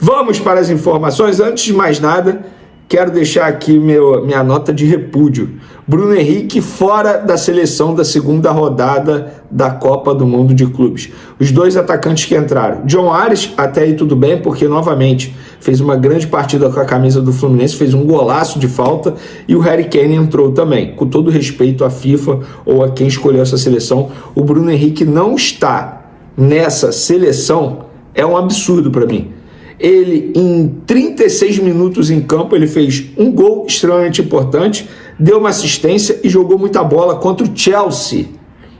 Vamos para as informações. Antes de mais nada, quero deixar aqui minha nota de repúdio. Bruno Henrique fora da seleção da segunda rodada da Copa do Mundo de Clubes. Os dois atacantes que entraram. John Ares, até aí tudo bem, porque novamente fez uma grande partida com a camisa do Fluminense, fez um golaço de falta, e o Harry Kane entrou também. Com todo respeito à FIFA ou a quem escolheu essa seleção, o Bruno Henrique não está nessa seleção é um absurdo para mim. Ele, em 36 minutos em campo, ele fez um gol extremamente importante, deu uma assistência e jogou muita bola contra o Chelsea.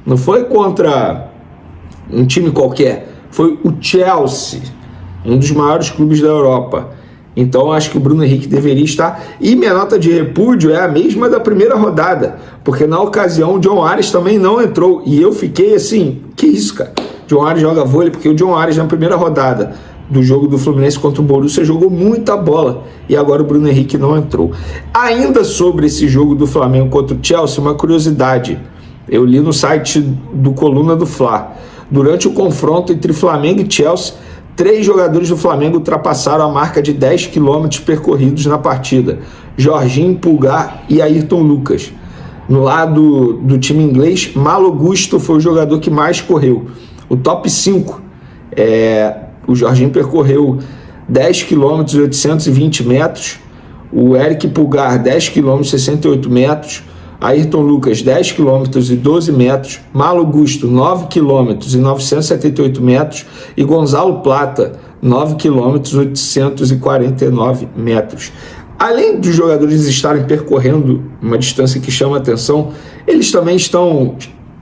Não foi contra um time qualquer, foi o Chelsea, um dos maiores clubes da Europa. Então, acho que o Bruno Henrique deveria estar. E minha nota de repúdio é a mesma da primeira rodada, porque na ocasião o John Ares também não entrou. E eu fiquei assim, que isso, cara? John Ares joga vôlei, porque o John Ares na primeira rodada do jogo do Fluminense contra o Borussia jogou muita bola, e agora o Bruno Henrique não entrou. Ainda sobre esse jogo do Flamengo contra o Chelsea, uma curiosidade, eu li no site do Coluna do Fla, durante o confronto entre Flamengo e Chelsea, 3 jogadores do Flamengo ultrapassaram a marca de 10 km percorridos na partida: Jorginho, Pulgar e Ayrton Lucas. No lado do time inglês, Malo Gusto foi o jogador que mais correu. O top 5 o Jorginho percorreu 10 km e 820 metros, o Eric Pulgar 10 km e 68 metros, Ayrton Lucas 10 km e 12 metros, Malo Gusto 9 km e 978 metros e Gonzalo Plata 9 km e 849 metros. Além dos jogadores estarem percorrendo uma distância que chama atenção, eles também estão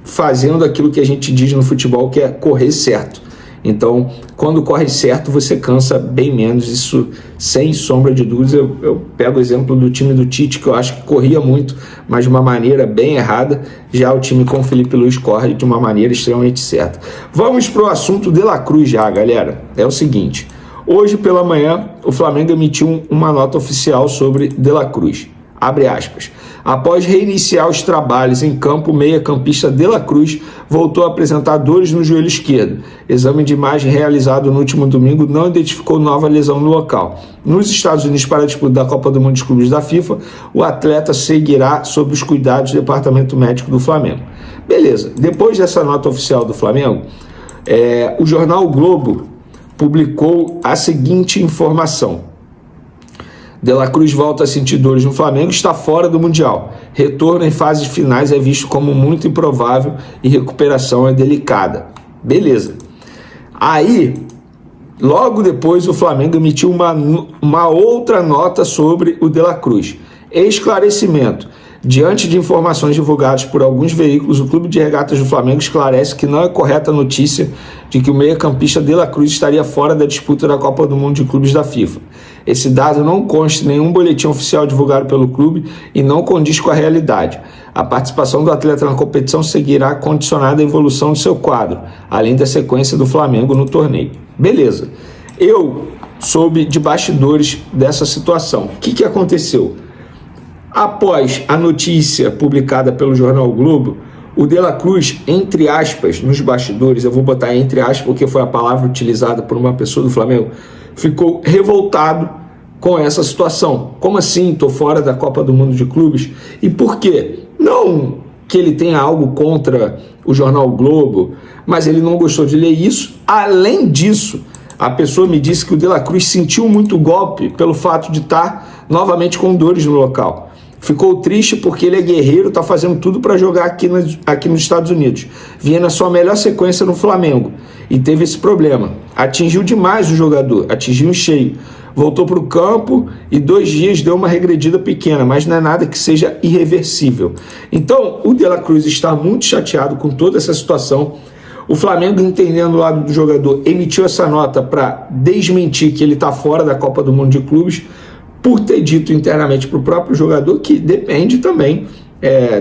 fazendo aquilo que a gente diz no futebol, que é correr certo. Então, quando corre certo, você cansa bem menos, isso sem sombra de dúvidas. Eu pego o exemplo do time do Tite, que eu acho que corria muito, mas de uma maneira bem errada. Já o time com o Felipe Luiz corre de uma maneira extremamente certa. Vamos para o assunto De La Cruz já, galera. É o seguinte, hoje pela manhã o Flamengo emitiu uma nota oficial sobre De La Cruz. Abre aspas. Após reiniciar os trabalhos em campo, o meia-campista De La Cruz voltou a apresentar dores no joelho esquerdo. Exame de imagem realizado no último domingo não identificou nova lesão no local. Nos Estados Unidos, para a disputa da Copa do Mundo de Clubes da FIFA, o atleta seguirá sob os cuidados do Departamento Médico do Flamengo. Beleza, depois dessa nota oficial do Flamengo, o jornal o Globo publicou a seguinte informação: De La Cruz volta a sentir dores no Flamengo, está fora do Mundial. Retorno em fases finais é visto como muito improvável e recuperação é delicada. Beleza. Aí, logo depois, o Flamengo emitiu uma outra nota sobre o De La Cruz. Esclarecimento. Diante de informações divulgadas por alguns veículos, o Clube de Regatas do Flamengo esclarece que não é correta a notícia de que o meia-campista De La Cruz estaria fora da disputa da Copa do Mundo de Clubes da FIFA. Esse dado não consta em nenhum boletim oficial divulgado pelo clube e não condiz com a realidade. A participação do atleta na competição seguirá condicionada à evolução do seu quadro, além da sequência do Flamengo no torneio. Beleza. Eu soube de bastidores dessa situação. O que aconteceu? Após a notícia publicada pelo jornal o Globo, o De La Cruz, entre aspas, nos bastidores, eu vou botar entre aspas porque foi a palavra utilizada por uma pessoa do Flamengo, ficou revoltado com essa situação. Como assim? Estou fora da Copa do Mundo de Clubes? E por quê? Não que ele tenha algo contra o jornal o Globo, mas ele não gostou de ler isso. Além disso, a pessoa me disse que o De La Cruz sentiu muito golpe pelo fato de estar novamente com dores no local. Ficou triste porque ele é guerreiro, está fazendo tudo para jogar aqui nos Estados Unidos. Vinha na sua melhor sequência no Flamengo e teve esse problema. Atingiu demais o jogador, atingiu em cheio. Voltou para o campo e 2 dias deu uma regredida pequena, mas não é nada que seja irreversível. Então, o De La Cruz está muito chateado com toda essa situação. O Flamengo, entendendo o lado do jogador, emitiu essa nota para desmentir que ele está fora da Copa do Mundo de Clubes, por ter dito internamente para o próprio jogador que depende também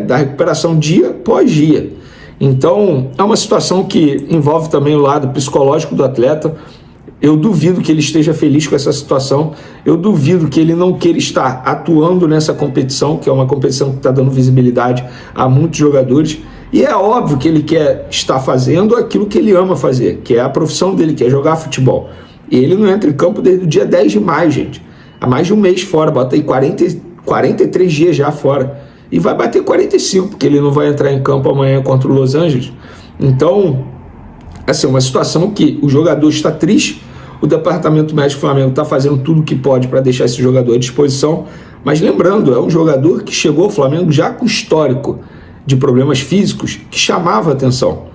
da recuperação dia após dia. Então, é uma situação que envolve também o lado psicológico do atleta. Eu duvido que ele esteja feliz com essa situação, eu duvido que ele não queira estar atuando nessa competição, que é uma competição que está dando visibilidade a muitos jogadores, e é óbvio que ele quer estar fazendo aquilo que ele ama fazer, que é a profissão dele, que é jogar futebol. E ele não entra em campo desde o dia 10 de maio, gente. Há mais de um mês fora, bota aí 43 dias já fora. E vai bater 45, porque ele não vai entrar em campo amanhã contra o Los Angeles. Então, assim, uma situação que o jogador está triste, o departamento médico do Flamengo está fazendo tudo o que pode para deixar esse jogador à disposição, mas lembrando, é um jogador que chegou ao Flamengo já com histórico de problemas físicos que chamava a atenção.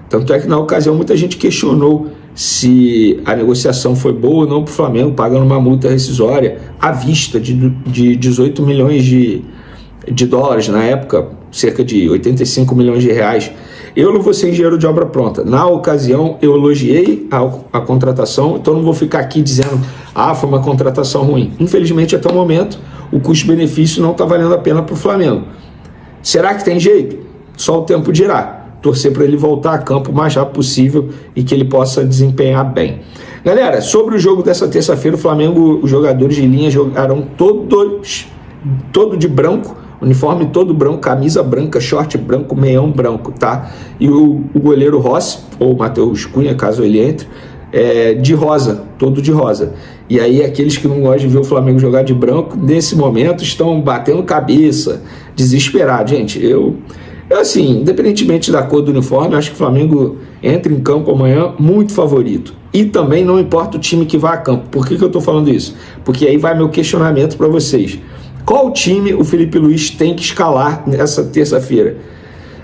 Tanto é que na ocasião muita gente questionou se a negociação foi boa ou não para o Flamengo, pagando uma multa rescisória à vista de 18 milhões de dólares, na época, cerca de 85 milhões de reais. Eu não vou ser engenheiro de obra pronta. Na ocasião, eu elogiei a contratação, então não vou ficar aqui dizendo foi uma contratação ruim. Infelizmente, até o momento, o custo-benefício não está valendo a pena para o Flamengo. Será que tem jeito? Só o tempo dirá. Torcer para ele voltar a campo o mais rápido possível e que ele possa desempenhar bem. Galera, sobre o jogo dessa terça-feira, o Flamengo, os jogadores de linha jogaram todo de branco, uniforme todo branco, camisa branca, short branco, meião branco, tá? E o goleiro Rossi, ou Matheus Cunha, caso ele entre, de rosa, todo de rosa. E aí aqueles que não gostam de ver o Flamengo jogar de branco, nesse momento estão batendo cabeça, desesperados. Gente, eu assim, independentemente da cor do uniforme, acho que o Flamengo entra em campo amanhã muito favorito. E também não importa o time que vá a campo. Por que eu estou falando isso? Porque aí vai meu questionamento para vocês. Qual time o Felipe Luiz tem que escalar nessa terça-feira?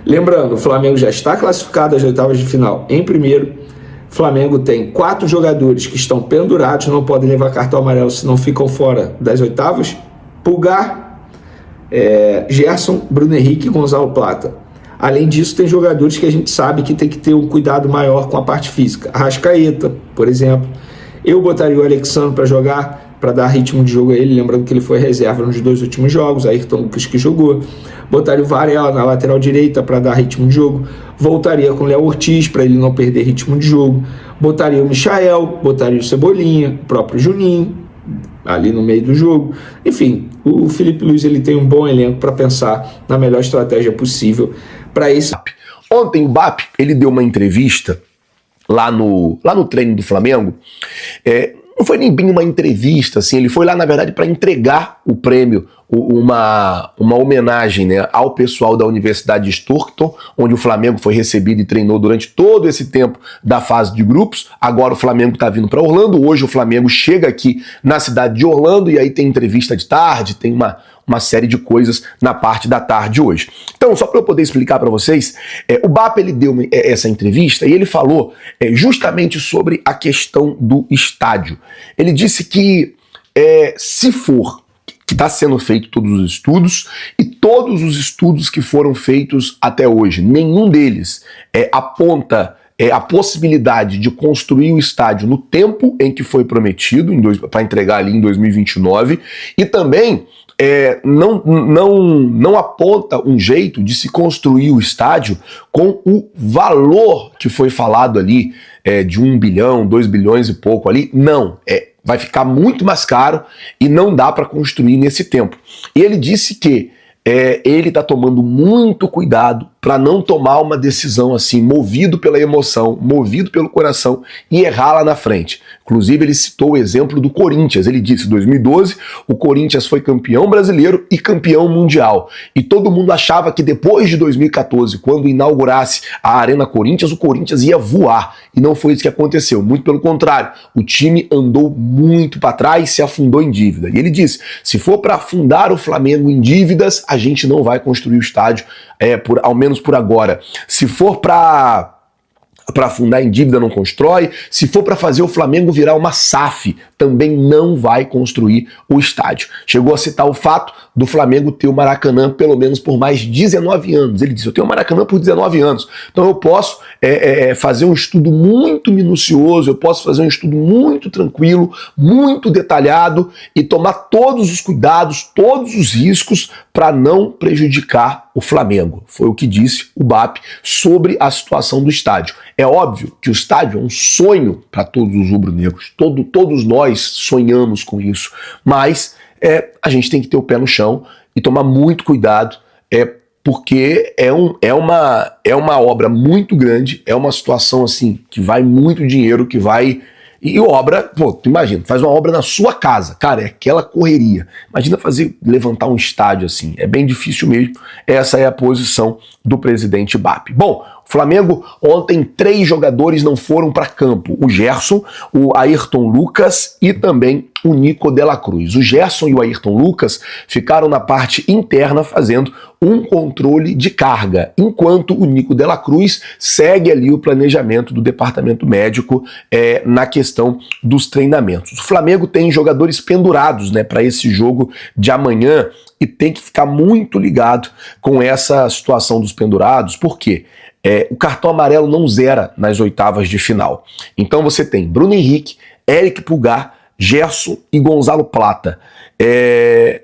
Lembrando, o Flamengo já está classificado às oitavas de final em primeiro. O Flamengo tem 4 jogadores que estão pendurados, não podem levar cartão amarelo se não ficam fora das oitavas. Pulgar, Gerson, Bruno Henrique e Gonzalo Plata. Além disso, tem jogadores que a gente sabe que tem que ter um cuidado maior com a parte física. Arrascaeta, por exemplo. Eu botaria o Alexandre para jogar, para dar ritmo de jogo a ele, lembrando que ele foi reserva nos 2 últimos jogos, Ayrton Lucas que jogou. Botaria o Varela na lateral direita para dar ritmo de jogo. Voltaria com o Léo Ortiz para ele não perder ritmo de jogo. Botaria o Michael, botaria o Cebolinha, o próprio Juninho ali no meio do jogo. Enfim, o Felipe Luiz ele tem um bom elenco para pensar na melhor estratégia possível para esse. Ontem o BAP ele deu uma entrevista lá no treino do Flamengo. Não foi nem bem uma entrevista, assim, ele foi lá, na verdade, para entregar o prêmio, uma homenagem, né, ao pessoal da Universidade de Stockton, onde o Flamengo foi recebido e treinou durante todo esse tempo da fase de grupos. Agora o Flamengo está vindo para Orlando, hoje o Flamengo chega aqui na cidade de Orlando e aí tem entrevista de tarde, tem uma série de coisas na parte da tarde hoje. Então, só para eu poder explicar para vocês, o BAP ele deu essa entrevista e ele falou justamente sobre a questão do estádio. Ele disse que se for, que está sendo feito todos os estudos, e todos os estudos que foram feitos até hoje, nenhum deles aponta a possibilidade de construir o estádio no tempo em que foi prometido, para entregar ali em 2029, e também não aponta um jeito de se construir o estádio com o valor que foi falado ali, de 1 bilhão, 2 bilhões e pouco ali. Não, vai ficar muito mais caro e não dá para construir nesse tempo. E ele disse que ele está tomando muito cuidado para não tomar uma decisão assim, movido pela emoção, movido pelo coração e errar lá na frente. Inclusive ele citou o exemplo do Corinthians. Ele disse, em 2012, o Corinthians foi campeão brasileiro e campeão mundial. E todo mundo achava que depois de 2014, quando inaugurasse a Arena Corinthians, o Corinthians ia voar. E não foi isso que aconteceu. Muito pelo contrário, o time andou muito para trás, se afundou em dívida. E ele disse, se for para afundar o Flamengo em dívidas, a gente não vai construir o estádio, ao menos por agora. Se for para afundar em dívida, não constrói. Se for para fazer o Flamengo virar uma SAF, também não vai construir o estádio. Chegou a citar o fato do Flamengo ter o Maracanã pelo menos por mais 19 anos. Ele disse, eu tenho o Maracanã por 19 anos, então eu posso fazer um estudo muito minucioso, eu posso fazer um estudo muito tranquilo, muito detalhado e tomar todos os cuidados, todos os riscos para não prejudicar o Flamengo. Foi o que disse o BAP sobre a situação do estádio. É óbvio que o estádio é um sonho para todos os rubro-negros, todos nós sonhamos com isso, mas a gente tem que ter o pé no chão e tomar muito cuidado, porque é uma obra muito grande, é uma situação assim que vai muito dinheiro, que vai E obra, pô, tu imagina, faz uma obra na sua casa, cara, é aquela correria. Imagina levantar um estádio assim, é bem difícil mesmo. Essa é a posição do presidente BAP. Bom, o Flamengo ontem 3 jogadores não foram para campo, o Gerson, o Ayrton Lucas e também o Nico de la Cruz. O Gerson e o Ayrton Lucas ficaram na parte interna fazendo um controle de carga, enquanto o Nico de la Cruz segue ali o planejamento do departamento médico na questão dos treinamentos. O Flamengo tem jogadores pendurados, né, para esse jogo de amanhã e tem que ficar muito ligado com essa situação dos pendurados, por quê? O cartão amarelo não zera nas oitavas de final. Então você tem Bruno Henrique, Eric Pulgar, Gerson e Gonzalo Plata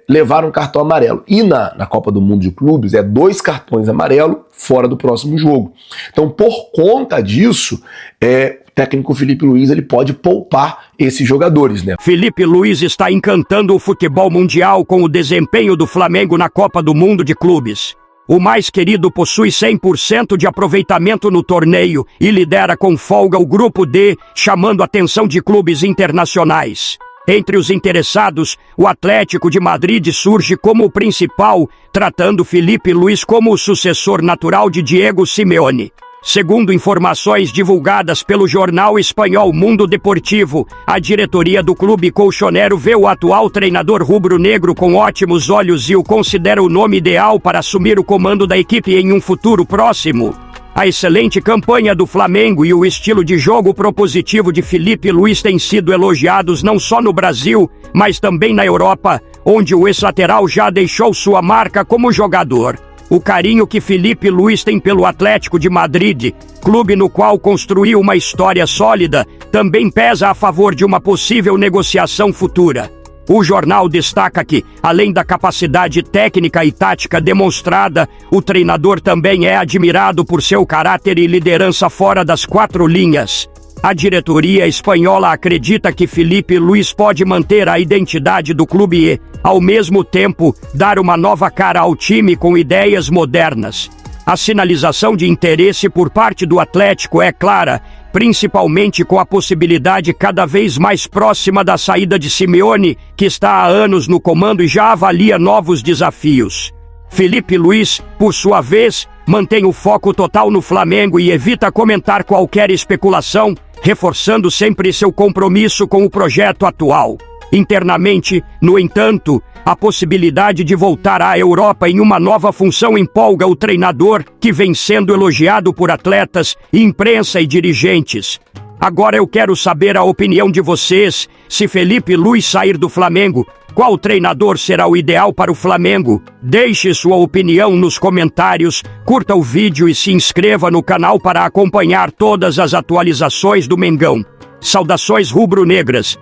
levaram cartão amarelo. E na Copa do Mundo de Clubes 2 cartões amarelos fora do próximo jogo. Então, por conta disso, o técnico Felipe Luiz ele pode poupar esses jogadores, né? Felipe Luiz está encantando o futebol mundial com o desempenho do Flamengo na Copa do Mundo de Clubes. O mais querido possui 100% de aproveitamento no torneio e lidera com folga o grupo D, chamando a atenção de clubes internacionais. Entre os interessados, o Atlético de Madrid surge como o principal, tratando Felipe Luiz como o sucessor natural de Diego Simeone. Segundo informações divulgadas pelo jornal espanhol Mundo Deportivo, a diretoria do clube colchonero vê o atual treinador rubro-negro com ótimos olhos e o considera o nome ideal para assumir o comando da equipe em um futuro próximo. A excelente campanha do Flamengo e o estilo de jogo propositivo de Felipe Luiz têm sido elogiados não só no Brasil, mas também na Europa, onde o ex-lateral já deixou sua marca como jogador. O carinho que Felipe Luiz tem pelo Atlético de Madrid, clube no qual construiu uma história sólida, também pesa a favor de uma possível negociação futura. O jornal destaca que, além da capacidade técnica e tática demonstrada, o treinador também é admirado por seu caráter e liderança fora das 4 linhas. A diretoria espanhola acredita que Felipe Luiz pode manter a identidade do clube e, ao mesmo tempo, dar uma nova cara ao time com ideias modernas. A sinalização de interesse por parte do Atlético é clara, principalmente com a possibilidade cada vez mais próxima da saída de Simeone, que está há anos no comando e já avalia novos desafios. Felipe Luiz, por sua vez, mantém o foco total no Flamengo e evita comentar qualquer especulação, reforçando sempre seu compromisso com o projeto atual. Internamente, no entanto, a possibilidade de voltar à Europa em uma nova função empolga o treinador, que vem sendo elogiado por atletas, imprensa e dirigentes. Agora eu quero saber a opinião de vocês. Se Felipe Luiz sair do Flamengo, qual treinador será o ideal para o Flamengo? Deixe sua opinião nos comentários, curta o vídeo e se inscreva no canal para acompanhar todas as atualizações do Mengão. Saudações rubro-negras.